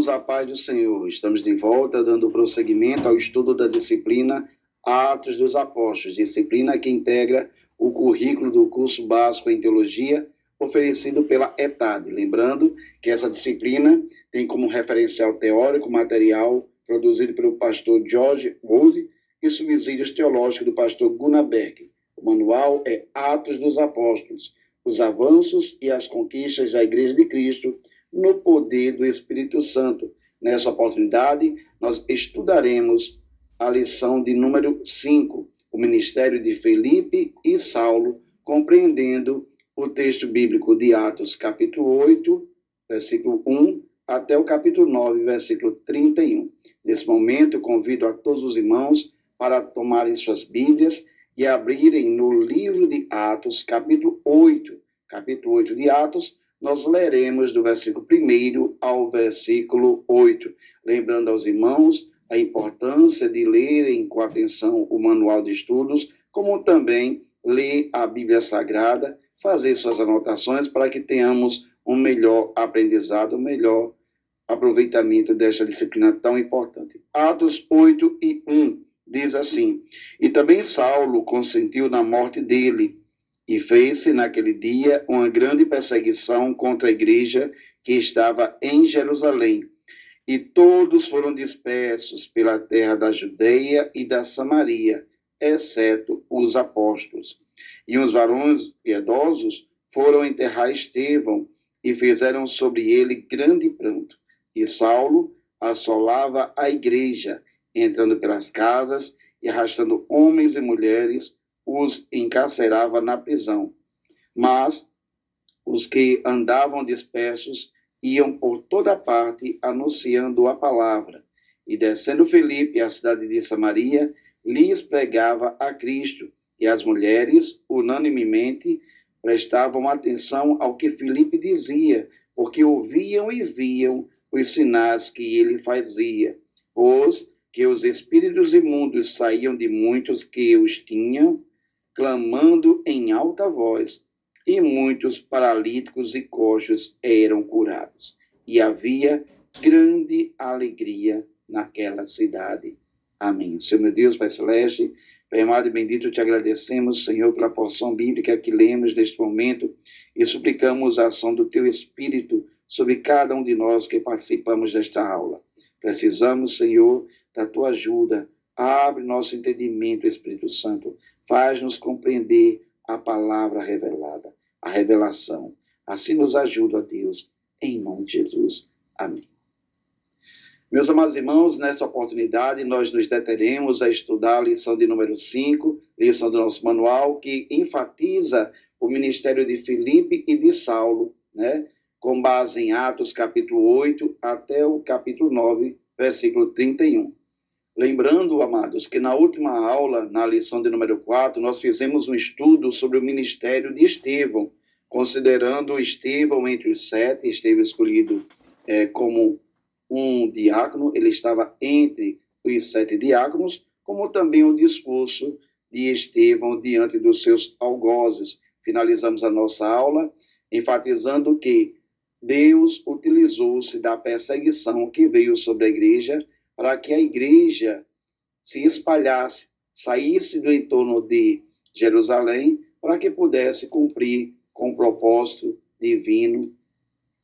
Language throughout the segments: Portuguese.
Irmãos, a paz do Senhor, estamos de volta dando prosseguimento ao estudo da disciplina Atos dos Apóstolos, disciplina que integra o currículo do curso básico em teologia oferecido pela ETAD. Lembrando que essa disciplina tem como referencial teórico material produzido pelo pastor George Wood e subsídios teológicos do pastor Gunnar Berg. O manual é Atos dos Apóstolos, os avanços e as conquistas da Igreja de Cristo no poder do Espírito Santo. Nessa oportunidade, nós estudaremos a lição de número 5, o ministério de Felipe e Saulo, compreendendo o texto bíblico de Atos, capítulo 8, versículo 1, até o capítulo 9, versículo 31. Nesse momento, convido a todos os irmãos para tomarem suas Bíblias e abrirem no livro de Atos, capítulo 8. Capítulo 8 de Atos, nós leremos do versículo 1 ao versículo 8. Lembrando aos irmãos a importância de lerem com atenção o manual de estudos, como também ler a Bíblia Sagrada, fazer suas anotações para que tenhamos um melhor aprendizado, um melhor aproveitamento desta disciplina tão importante. Atos 8 e 1 diz assim: E também Saulo consentiu na morte dele, e fez-se naquele dia uma grande perseguição contra a igreja que estava em Jerusalém. E todos foram dispersos pela terra da Judeia e da Samaria, exceto os apóstolos. E os varões piedosos foram enterrar Estevão e fizeram sobre ele grande pranto. E Saulo assolava a igreja, entrando pelas casas e arrastando homens e mulheres, os encarcerava na prisão. Mas os que andavam dispersos iam por toda parte anunciando a palavra. E descendo Felipe à cidade de Samaria, lhes pregava a Cristo. E as mulheres, unanimemente, prestavam atenção ao que Felipe dizia, porque ouviam e viam os sinais que ele fazia. Pois que os espíritos imundos saíam de muitos que os tinham, clamando em alta voz, e muitos paralíticos e coxos eram curados. E havia grande alegria naquela cidade. Amém. Senhor meu Deus, Pai Celeste, Pai amado e bendito, te agradecemos, Senhor, pela porção bíblica que lemos neste momento e suplicamos a ação do Teu Espírito sobre cada um de nós que participamos desta aula. Precisamos, Senhor, da Tua ajuda. Abre nosso entendimento, Espírito Santo. Faz-nos compreender a palavra revelada, a revelação. Assim nos ajuda, Deus, em nome de Jesus. Amém. Meus amados irmãos, nesta oportunidade nós nos deteremos a estudar a lição de número 5, lição do nosso manual, que enfatiza o ministério de Felipe e de Saulo, né? Com base em Atos capítulo 8 até o capítulo 9, versículo 31. Lembrando, amados, que na última aula, na lição de número 4, nós fizemos um estudo sobre o ministério de Estevão, considerando Estevão entre os 7, Estevão escolhido como um diácono, ele estava entre os 7 diáconos, como também o discurso de Estevão diante dos seus algozes. Finalizamos a nossa aula enfatizando que Deus utilizou-se da perseguição que veio sobre a igreja para que a igreja se espalhasse, saísse do entorno de Jerusalém, para que pudesse cumprir com o propósito divino,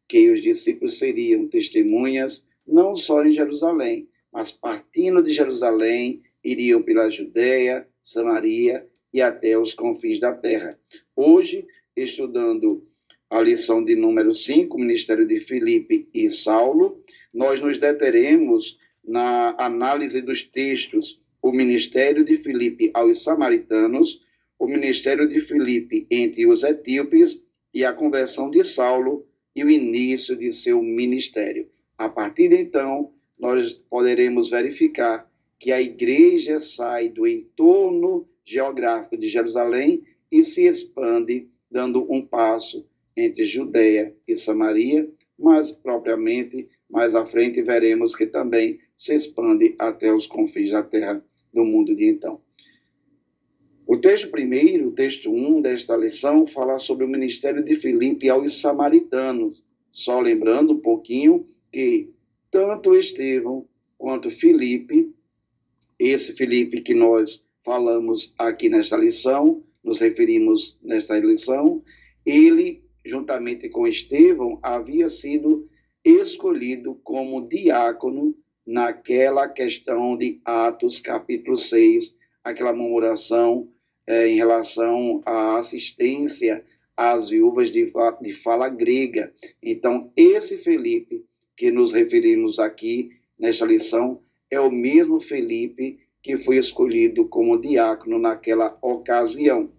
que os discípulos seriam testemunhas, não só em Jerusalém, mas partindo de Jerusalém, iriam pela Judeia, Samaria e até os confins da terra. Hoje, estudando a lição de número 5, o ministério de Felipe e Saulo, nós nos deteremos na análise dos textos, o ministério de Felipe aos samaritanos, o ministério de Felipe entre os etíopes e a conversão de Saulo e o início de seu ministério. A partir de então, nós poderemos verificar que a igreja sai do entorno geográfico de Jerusalém e se expande, dando um passo entre Judeia e Samaria, mas propriamente, mais à frente, veremos que também se expande até os confins da terra do mundo de então. O texto primeiro, o texto 1 desta lição, fala sobre o ministério de Filipe aos samaritanos. Só lembrando um pouquinho que tanto Estevão quanto Filipe, esse Filipe que nós falamos aqui nesta lição, nos referimos nesta lição, ele, juntamente com Estevão, havia sido escolhido como diácono naquela questão de Atos, capítulo 6, aquela murmuração em relação à assistência às viúvas de fala grega. Então, esse Filipe, que nos referimos aqui nesta lição, é o mesmo Filipe que foi escolhido como diácono naquela ocasião.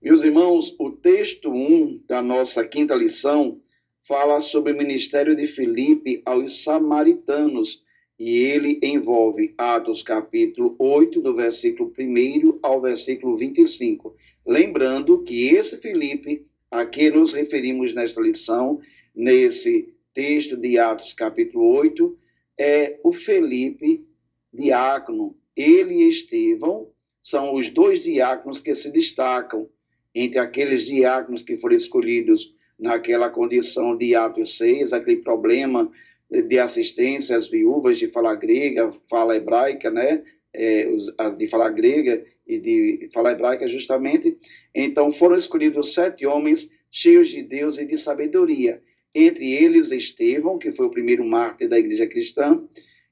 Meus irmãos, o texto 1 da nossa quinta lição fala sobre o ministério de Filipe aos samaritanos, e ele envolve Atos capítulo 8, do versículo 1 ao versículo 25. Lembrando que esse Filipe, a que nos referimos nesta lição, nesse texto de Atos capítulo 8, é o Filipe diácono. Ele e Estevão são os dois diáconos que se destacam entre aqueles diáconos que foram escolhidos naquela condição de Atos 6, aquele problema de assistência às viúvas de fala grega, fala hebraica, né? As de fala grega e de fala hebraica, justamente. Então, foram escolhidos 7 homens cheios de Deus e de sabedoria. Entre eles, Estevão, que foi o primeiro mártir da igreja cristã,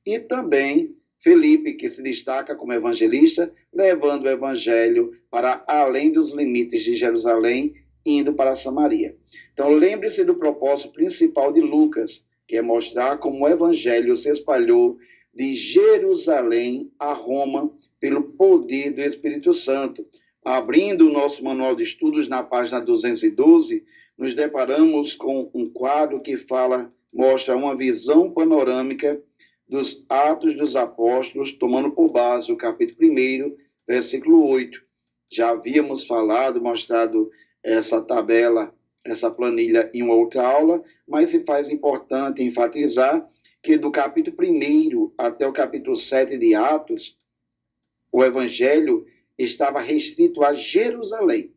e também Filipe, que se destaca como evangelista, levando o evangelho para além dos limites de Jerusalém, indo para Samaria. Então, lembre-se do propósito principal de Lucas, que é mostrar como o evangelho se espalhou de Jerusalém a Roma pelo poder do Espírito Santo. Abrindo o nosso manual de estudos na página 212, nos deparamos com um quadro que mostra uma visão panorâmica dos Atos dos Apóstolos, tomando por base o capítulo 1, versículo 8. Já havíamos mostrado essa tabela, essa planilha em uma outra aula, mas se faz importante enfatizar que do capítulo 1 até o capítulo 7 de Atos, o evangelho estava restrito a Jerusalém.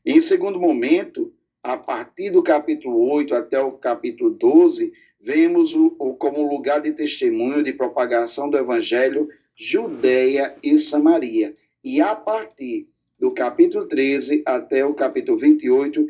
Em segundo momento, a partir do capítulo 8 até o capítulo 12, vemos como lugar de testemunho de propagação do evangelho Judeia e Samaria. E a partir do capítulo 13 até o capítulo 28,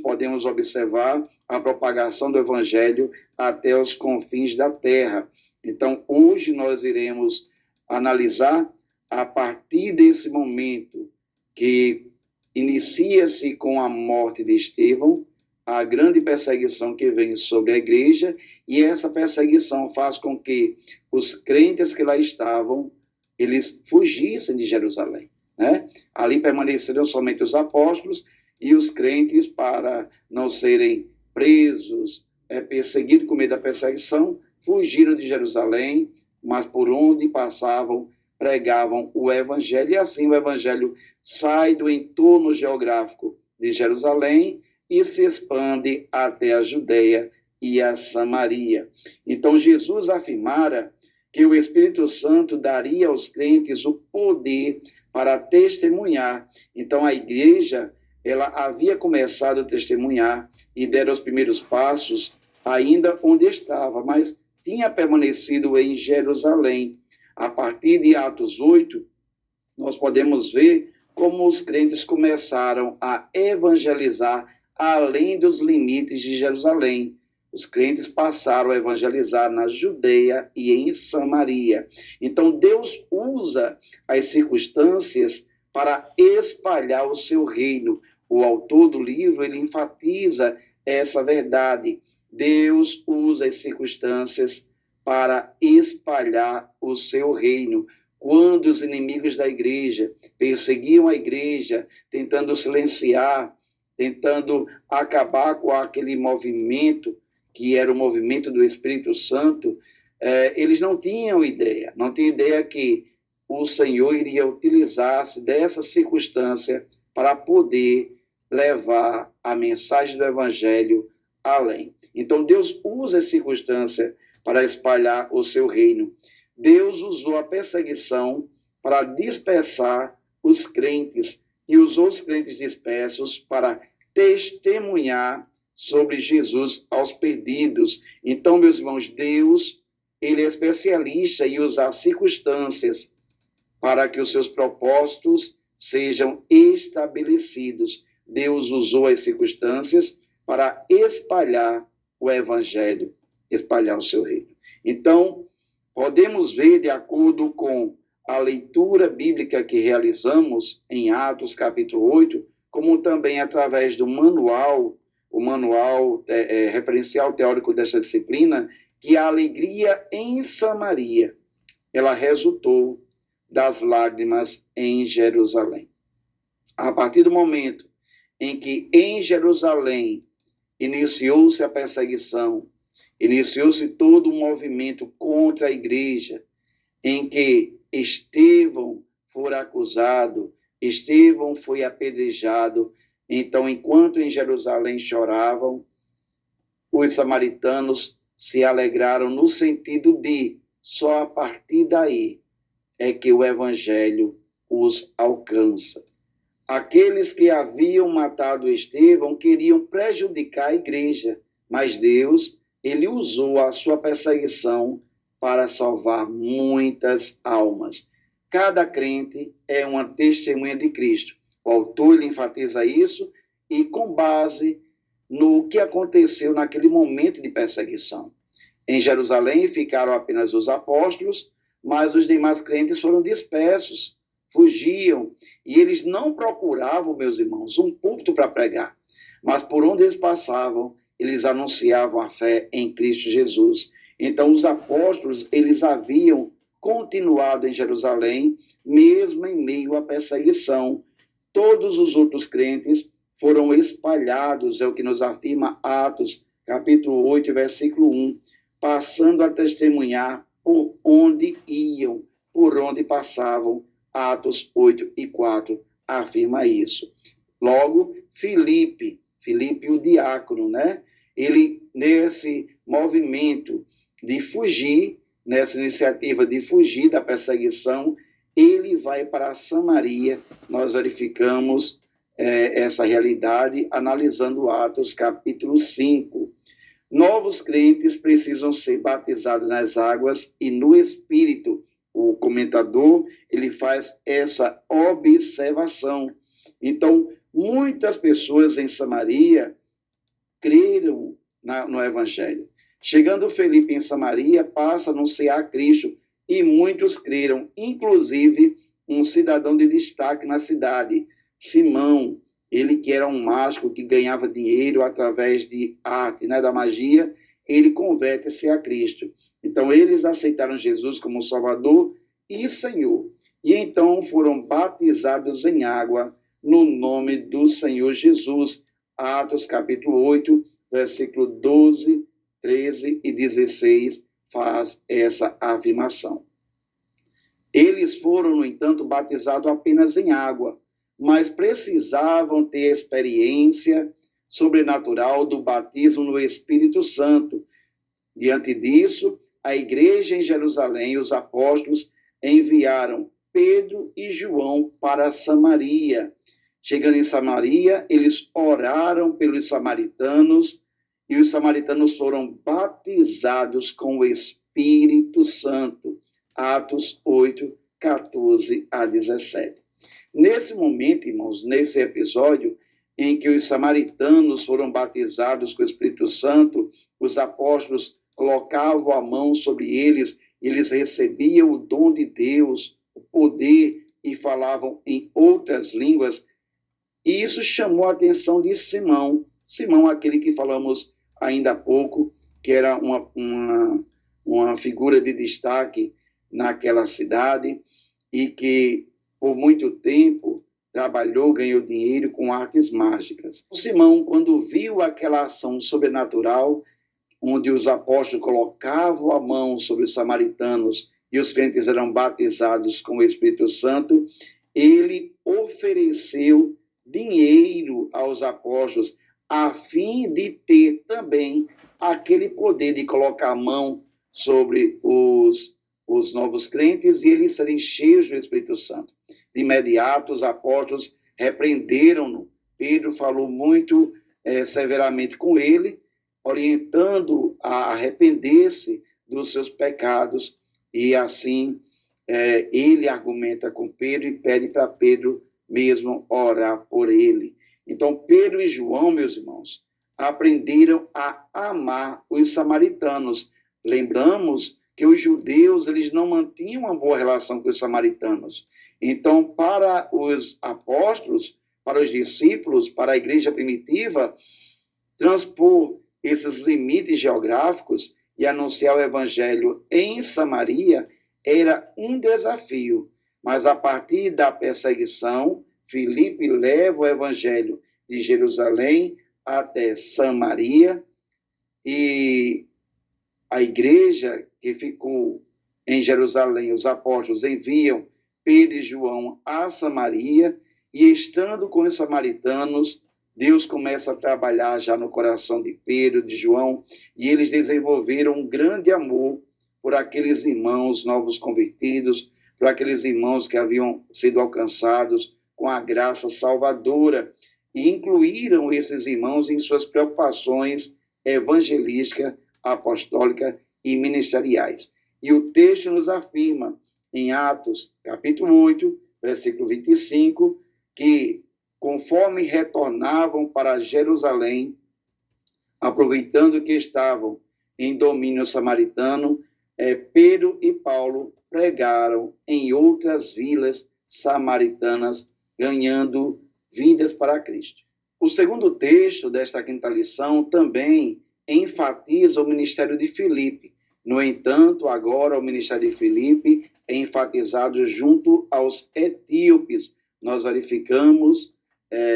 podemos observar a propagação do evangelho até os confins da terra. Então, hoje nós iremos analisar, a partir desse momento que inicia-se com a morte de Estevão, a grande perseguição que vem sobre a igreja, e essa perseguição faz com que os crentes que lá estavam, eles fugissem de Jerusalém, né? Ali permaneceram somente os apóstolos e os crentes, para não serem presos, perseguidos com medo da perseguição, fugiram de Jerusalém, mas por onde passavam, pregavam o evangelho, e assim o evangelho sai do entorno geográfico de Jerusalém e se expande até a Judeia e a Samaria. Então, Jesus afirmara que o Espírito Santo daria aos crentes o poder para testemunhar. Então, a igreja, ela havia começado a testemunhar e deram os primeiros passos ainda onde estava, mas tinha permanecido em Jerusalém. A partir de Atos 8, nós podemos ver como os crentes começaram a evangelizar além dos limites de Jerusalém. Os crentes passaram a evangelizar na Judeia e em Samaria. Então, Deus usa as circunstâncias para espalhar o seu reino. O autor do livro, ele enfatiza essa verdade. Deus usa as circunstâncias para espalhar o seu reino. Quando os inimigos da igreja perseguiam a igreja, tentando silenciar, tentando acabar com aquele movimento, que era o movimento do Espírito Santo, eles não tinham ideia que o Senhor iria utilizar-se dessa circunstância para poder levar a mensagem do Evangelho além. Então, Deus usa a circunstância para espalhar o seu reino. Deus usou a perseguição para dispersar os crentes e usou os crentes dispersos para testemunhar sobre Jesus aos perdidos. Então, meus irmãos, Deus, ele é especialista em usar circunstâncias para que os seus propósitos sejam estabelecidos. Deus usou as circunstâncias para espalhar o evangelho, espalhar o seu reino. Então, podemos ver, de acordo com a leitura bíblica que realizamos em Atos capítulo 8, como também através do manual, o manual referencial teórico desta disciplina, que a alegria em Samaria, ela resultou das lágrimas em Jerusalém. A partir do momento em que em Jerusalém iniciou-se a perseguição, iniciou-se todo um movimento contra a igreja, em que Estevão foi acusado, Estevão foi apedrejado. Então, enquanto em Jerusalém choravam, os samaritanos se alegraram no sentido de, só a partir daí é que o evangelho os alcança. Aqueles que haviam matado Estevão queriam prejudicar a igreja, mas Deus, ele usou a sua perseguição para salvar muitas almas. Cada crente é uma testemunha de Cristo. O autor ele enfatiza isso e com base no que aconteceu naquele momento de perseguição. Em Jerusalém ficaram apenas os apóstolos, mas os demais crentes foram dispersos, fugiam, e eles não procuravam, meus irmãos, um púlpito para pregar, mas por onde eles passavam, eles anunciavam a fé em Cristo Jesus. Então, os apóstolos, eles haviam continuado em Jerusalém, mesmo em meio à perseguição. Todos os outros crentes foram espalhados, é o que nos afirma Atos, capítulo 8, versículo 1, passando a testemunhar por onde iam, por onde passavam. Atos 8 e 4 afirma isso. Logo, Filipe o diácono, né? Ele, nesse movimento de fugir, nessa iniciativa de fugir da perseguição, ele vai para Samaria. Nós verificamos essa realidade analisando Atos capítulo 5. Novos crentes precisam ser batizados nas águas e no Espírito. O comentador, ele faz essa observação. Então, muitas pessoas em Samaria creram no Evangelho. Chegando Felipe em Samaria, passa a anunciar Cristo e muitos creram, inclusive um cidadão de destaque na cidade, Simão, ele que era um mágico que ganhava dinheiro através de arte, né, da magia, ele converte-se a Cristo. Então, eles aceitaram Jesus como Salvador e Senhor. E então foram batizados em água no nome do Senhor Jesus. Atos capítulo 8, versículo 12, 13 e 16 faz essa afirmação. Eles foram, no entanto, batizados apenas em água, mas precisavam ter experiência sobrenatural do batismo no Espírito Santo. Diante disso, a igreja em Jerusalém, os apóstolos, enviaram Pedro e João para Samaria. Chegando em Samaria, eles oraram pelos samaritanos e os samaritanos foram batizados com o Espírito Santo. Atos 8, 14 a 17. Nesse momento, irmãos, nesse episódio em que os samaritanos foram batizados com o Espírito Santo, os apóstolos colocavam a mão sobre eles, eles recebiam o dom de Deus, o poder, e falavam em outras línguas. E isso chamou a atenção de Simão. Simão, aquele que falamos ainda há pouco, que era uma figura de destaque naquela cidade e que, por muito tempo, trabalhou, ganhou dinheiro com artes mágicas. Simão, quando viu aquela ação sobrenatural, onde os apóstolos colocavam a mão sobre os samaritanos e os crentes eram batizados com o Espírito Santo, ele ofereceu dinheiro aos apóstolos a fim de ter também aquele poder de colocar a mão sobre os novos crentes e eles serem cheios do Espírito Santo. De imediato, os apóstolos repreenderam-no. Pedro falou muito severamente com ele, orientando a arrepender-se dos seus pecados, e assim ele argumenta com Pedro e pede para Pedro mesmo orar por ele. Então, Pedro e João, meus irmãos, aprenderam a amar os samaritanos. Lembramos que os judeus eles não mantinham uma boa relação com os samaritanos. Então, para os apóstolos, para os discípulos, para a igreja primitiva, transpor esses limites geográficos e anunciar o evangelho em Samaria era um desafio. Mas a partir da perseguição, Filipe leva o evangelho de Jerusalém até Samaria, e a igreja que ficou em Jerusalém, os apóstolos enviam Pedro e João a Samaria, e estando com os samaritanos, Deus começa a trabalhar já no coração de Pedro, de João, e eles desenvolveram um grande amor por aqueles irmãos novos convertidos, por aqueles irmãos que haviam sido alcançados com a graça salvadora, e incluíram esses irmãos em suas preocupações evangelísticas, apostólicas e ministeriais. E o texto nos afirma, em Atos, capítulo 8, versículo 25, que conforme retornavam para Jerusalém, aproveitando que estavam em domínio samaritano, Pedro e Paulo pregaram em outras vilas samaritanas, ganhando vidas para Cristo. O segundo texto desta quinta lição também enfatiza o ministério de Filipe. No entanto, agora o ministério de Filipe é enfatizado junto aos etíopes. Nós verificamos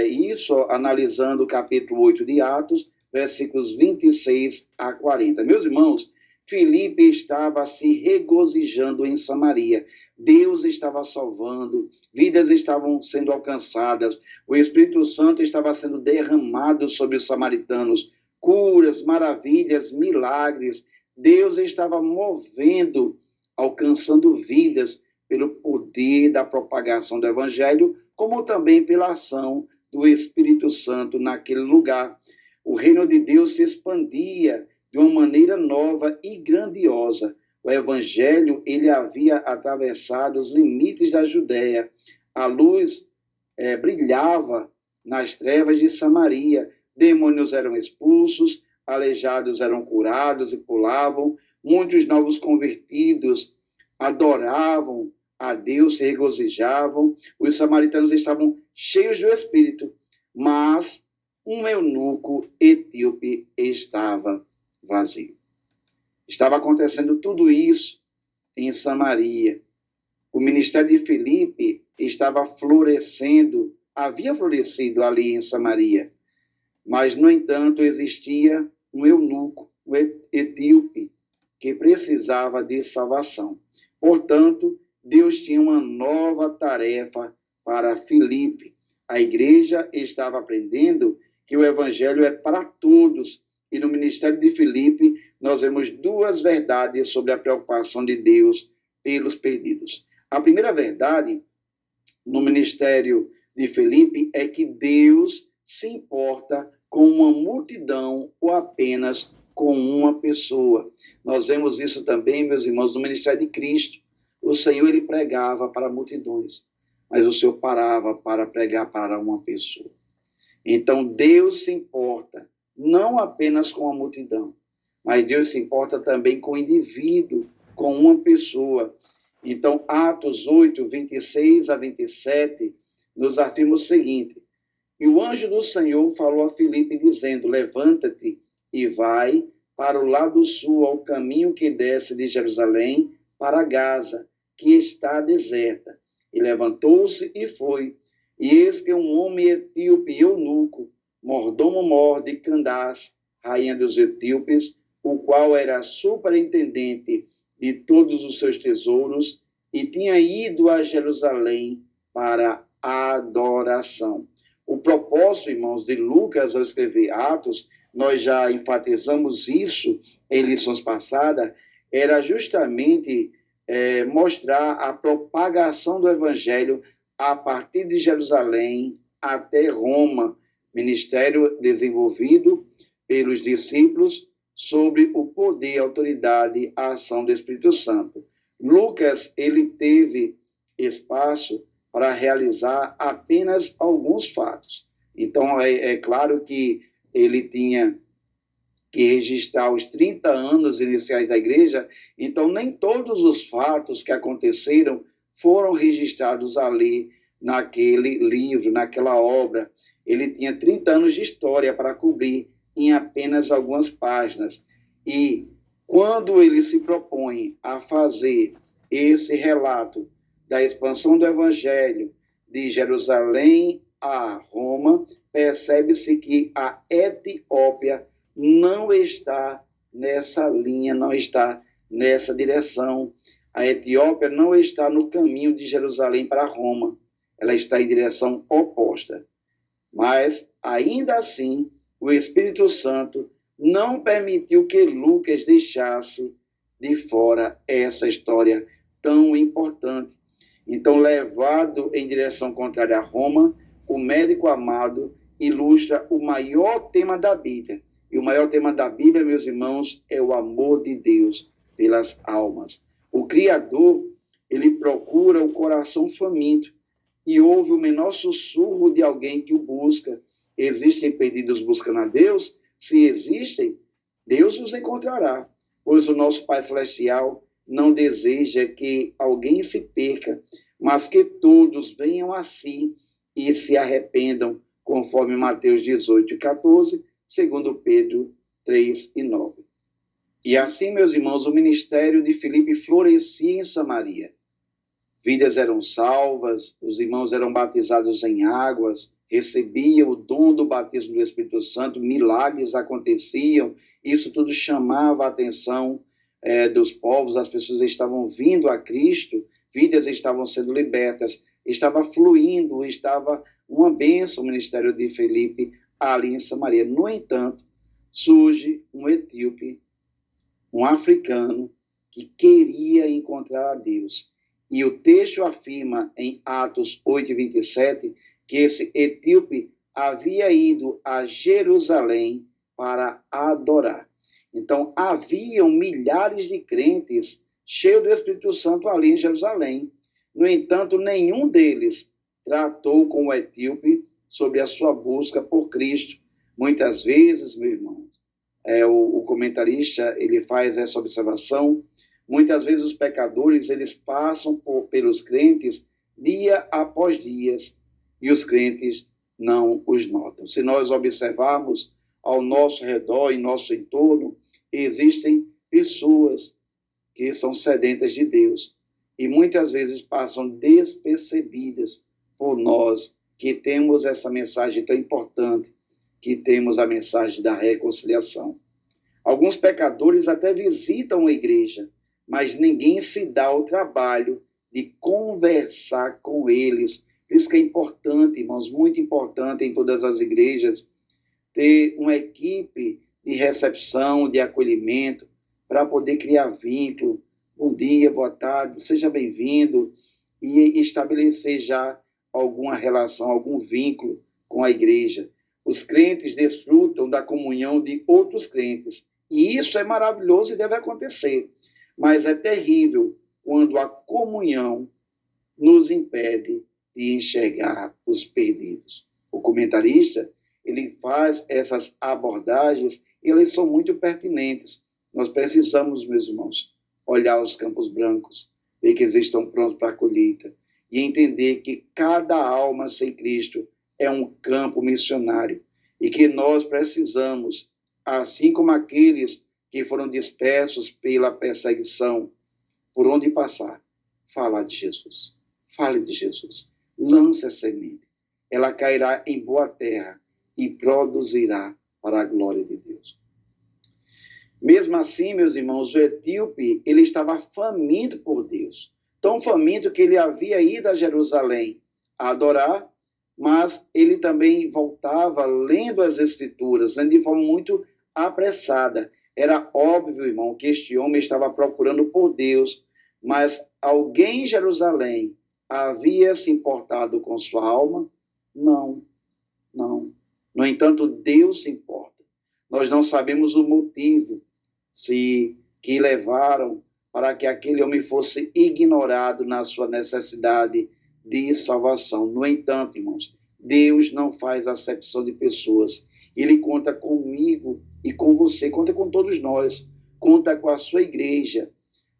isso analisando o capítulo 8 de Atos, versículos 26 a 40. Meus irmãos, Filipe estava se regozijando em Samaria. Deus estava salvando, vidas estavam sendo alcançadas, o Espírito Santo estava sendo derramado sobre os samaritanos, curas, maravilhas, milagres. Deus estava movendo, alcançando vidas pelo poder da propagação do Evangelho, como também pela ação do Espírito Santo naquele lugar. O reino de Deus se expandia de uma maneira nova e grandiosa. O Evangelho ele havia atravessado os limites da Judéia. A luz brilhava nas trevas de Samaria. Demônios eram expulsos, aleijados eram curados e pulavam. Muitos novos convertidos adoravam a Deus, se regozijavam. Os samaritanos estavam cheios do Espírito, mas um eunuco etíope estava vazio. Estava acontecendo tudo isso em Samaria. O ministério de Filipe estava florescendo, havia florescido ali em Samaria. Mas, no entanto, existia um eunuco, um etíope, que precisava de salvação. Portanto, Deus tinha uma nova tarefa para Filipe. A igreja estava aprendendo que o evangelho é para todos. E no ministério de Filipe, nós vemos duas verdades sobre a preocupação de Deus pelos perdidos. A primeira verdade no ministério de Filipe é que Deus se importa com uma multidão ou apenas com uma pessoa. Nós vemos isso também, meus irmãos, no ministério de Cristo. O Senhor, ele pregava para multidões, mas o Senhor parava para pregar para uma pessoa. Então, Deus se importa não apenas com a multidão, mas Deus se importa também com o indivíduo, com uma pessoa. Então, Atos 8, 26 a 27, nos afirma o seguinte: e o anjo do Senhor falou a Filipe, dizendo: levanta-te e vai para o lado sul, ao caminho que desce de Jerusalém para Gaza, que está deserta. E levantou-se e foi. E eis que um homem etíope eunuco, mordomo-mor de Candace, rainha dos etíopes, o qual era superintendente de todos os seus tesouros, e tinha ido a Jerusalém para a adoração. O propósito, irmãos, de Lucas ao escrever Atos, nós já enfatizamos isso em lições passadas, era justamente mostrar a propagação do evangelho a partir de Jerusalém até Roma. ministério desenvolvido pelos discípulos sobre o poder, a autoridade, a ação do Espírito Santo. Lucas, ele teve espaço para realizar apenas alguns fatos. Então, é claro que ele tinha que registrar os 30 anos iniciais da igreja, então nem todos os fatos que aconteceram foram registrados ali naquele livro, naquela obra. Ele tinha 30 anos de história para cobrir em apenas algumas páginas. E quando ele se propõe a fazer esse relato da expansão do evangelho de Jerusalém a Roma, percebe-se que a Etiópia não está nessa linha, não está nessa direção. A Etiópia não está no caminho de Jerusalém para Roma. Ela está em direção oposta. Mas, ainda assim, o Espírito Santo não permitiu que Lucas deixasse de fora essa história tão importante. Então, levado em direção contrária a Roma, o médico amado ilustra o maior tema da Bíblia. E o maior tema da Bíblia, meus irmãos, é o amor de Deus pelas almas. O Criador, ele procura o coração faminto e ouve o menor sussurro de alguém que o busca. Existem perdidos buscando a Deus? Se existem, Deus os encontrará, pois o nosso Pai Celestial não deseja que alguém se perca, mas que todos venham a si e se arrependam, conforme Mateus 18:14, segundo Pedro 3:9. E assim, meus irmãos, o ministério de Filipe florescia em Samaria. Vidas eram salvas, os irmãos eram batizados em águas, recebiam o dom do batismo do Espírito Santo, milagres aconteciam, isso tudo chamava a atenção dos povos, as pessoas estavam vindo a Cristo, vidas estavam sendo libertas, estava fluindo, estava uma bênção o ministério de Filipe ali em Samaria. No entanto, surge um etíope, um africano, que queria encontrar a Deus. E o texto afirma em Atos 8:27 que esse etíope havia ido a Jerusalém para adorar. Então, haviam milhares de crentes cheios do Espírito Santo ali em Jerusalém. No entanto, nenhum deles tratou com o etíope sobre a sua busca por Cristo. Muitas vezes, meu irmão, o comentarista ele faz essa observação, muitas vezes os pecadores eles passam pelos crentes dia após dia e os crentes não os notam. Se nós observarmos ao nosso redor, em nosso entorno, existem pessoas que são sedentas de Deus e muitas vezes passam despercebidas por nós que temos essa mensagem tão importante, que temos a mensagem da reconciliação. Alguns pecadores até visitam a igreja, mas ninguém se dá o trabalho de conversar com eles. Por isso que é importante, irmãos, muito importante em todas as igrejas, ter uma equipe de recepção, de acolhimento, para poder criar vínculo. Bom dia, boa tarde, seja bem-vindo, e estabelecer já alguma relação, algum vínculo com a igreja. Os crentes desfrutam da comunhão de outros crentes, e isso é maravilhoso e deve acontecer. Mas é terrível quando a comunhão nos impede de enxergar os perdidos. O comentarista, ele faz essas abordagens e elas são muito pertinentes. Nós precisamos, meus irmãos, olhar os campos brancos, ver que eles estão prontos para a colheita e entender que cada alma sem Cristo é um campo missionário e que nós precisamos, assim como aqueles que foram dispersos pela perseguição, por onde passar, falar de Jesus. Fale de Jesus. Lance a semente. Ela cairá em boa terra e produzirá para a glória de Deus. Mesmo assim, meus irmãos, o etíope, ele estava faminto por Deus. Tão faminto que ele havia ido a Jerusalém a adorar, mas ele também voltava lendo as Escrituras, lendo de forma muito apressada. Era óbvio, irmão, que este homem estava procurando por Deus, mas alguém em Jerusalém havia se importado com sua alma? Não. No entanto, Deus se importa. Nós não sabemos o motivo que levaram para que aquele homem fosse ignorado na sua necessidade de salvação. No entanto, irmãos, Deus não faz acepção de pessoas. Ele conta comigo e com você, conta com todos nós, conta com a sua igreja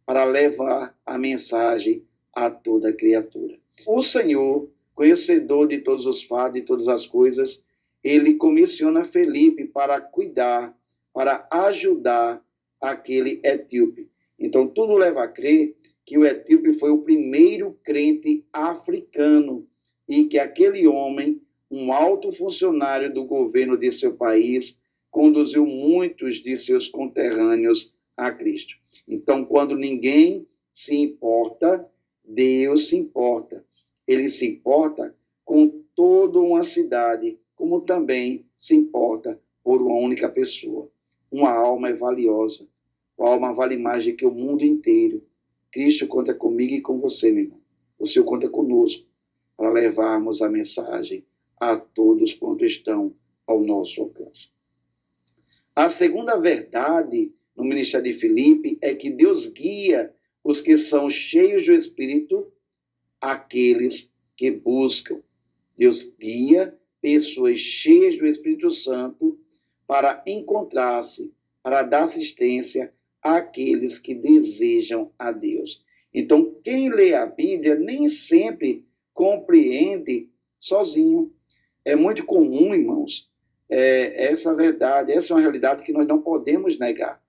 para levar a mensagem a toda criatura. O Senhor, conhecedor de todos os fatos, de todas as coisas, ele comissiona Felipe para cuidar, para ajudar aquele etíope. Então, tudo leva a crer que o etíope foi o primeiro crente africano e que aquele homem, um alto funcionário do governo de seu país, conduziu muitos de seus conterrâneos a Cristo. Então, quando ninguém se importa, Deus se importa. Ele se importa com toda uma cidade, como também se importa por uma única pessoa. Uma alma é valiosa. A alma vale mais do que o mundo inteiro. Cristo conta comigo e com você, meu irmão. O Senhor conta conosco para levarmos a mensagem a todos quanto estão ao nosso alcance. A segunda verdade no ministério de Filipe é que Deus guia os que são cheios do Espírito, aqueles que buscam. Deus guia pessoas cheias do Espírito Santo para encontrar-se, para dar assistência àqueles que desejam a Deus. Então, quem lê a Bíblia nem sempre compreende sozinho. É muito comum, irmãos, essa verdade, essa é uma realidade que nós não podemos negar.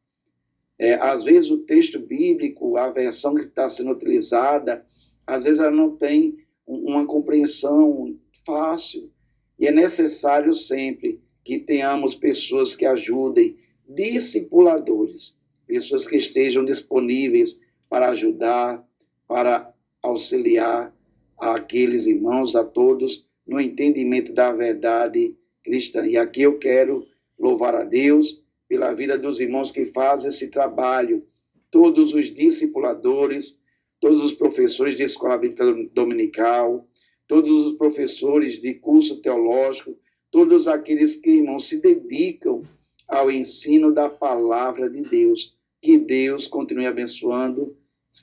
Às vezes o texto bíblico, a versão que está sendo utilizada, às vezes ela não tem uma compreensão fácil. E é necessário sempre que tenhamos pessoas que ajudem, discipuladores, pessoas que estejam disponíveis para ajudar, para auxiliar aqueles irmãos, a todos, no entendimento da verdade cristã. E aqui eu quero louvar a Deus pela vida dos irmãos que fazem esse trabalho, todos os discipuladores, todos os professores de escola bíblica dominical, todos os professores de curso teológico, todos aqueles que, irmãos, se dedicam ao ensino da palavra de Deus. Que Deus continue abençoando,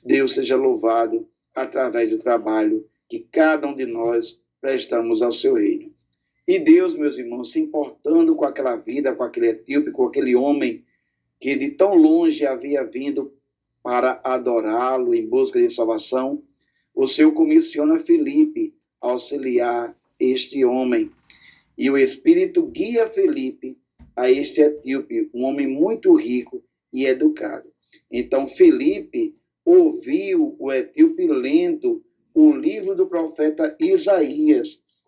Deus seja louvado através do trabalho que cada um de nós prestamos ao seu reino. E Deus, meus irmãos, se importando com aquela vida, com aquele etíope, com aquele homem que de tão longe havia vindo para adorá-lo em busca de salvação, o Senhor comissiona Felipe a auxiliar este homem. E o Espírito guia Felipe a este etíope, um homem muito rico e educado. Então, Felipe ouviu o etíope lendo o livro do profeta Isaías,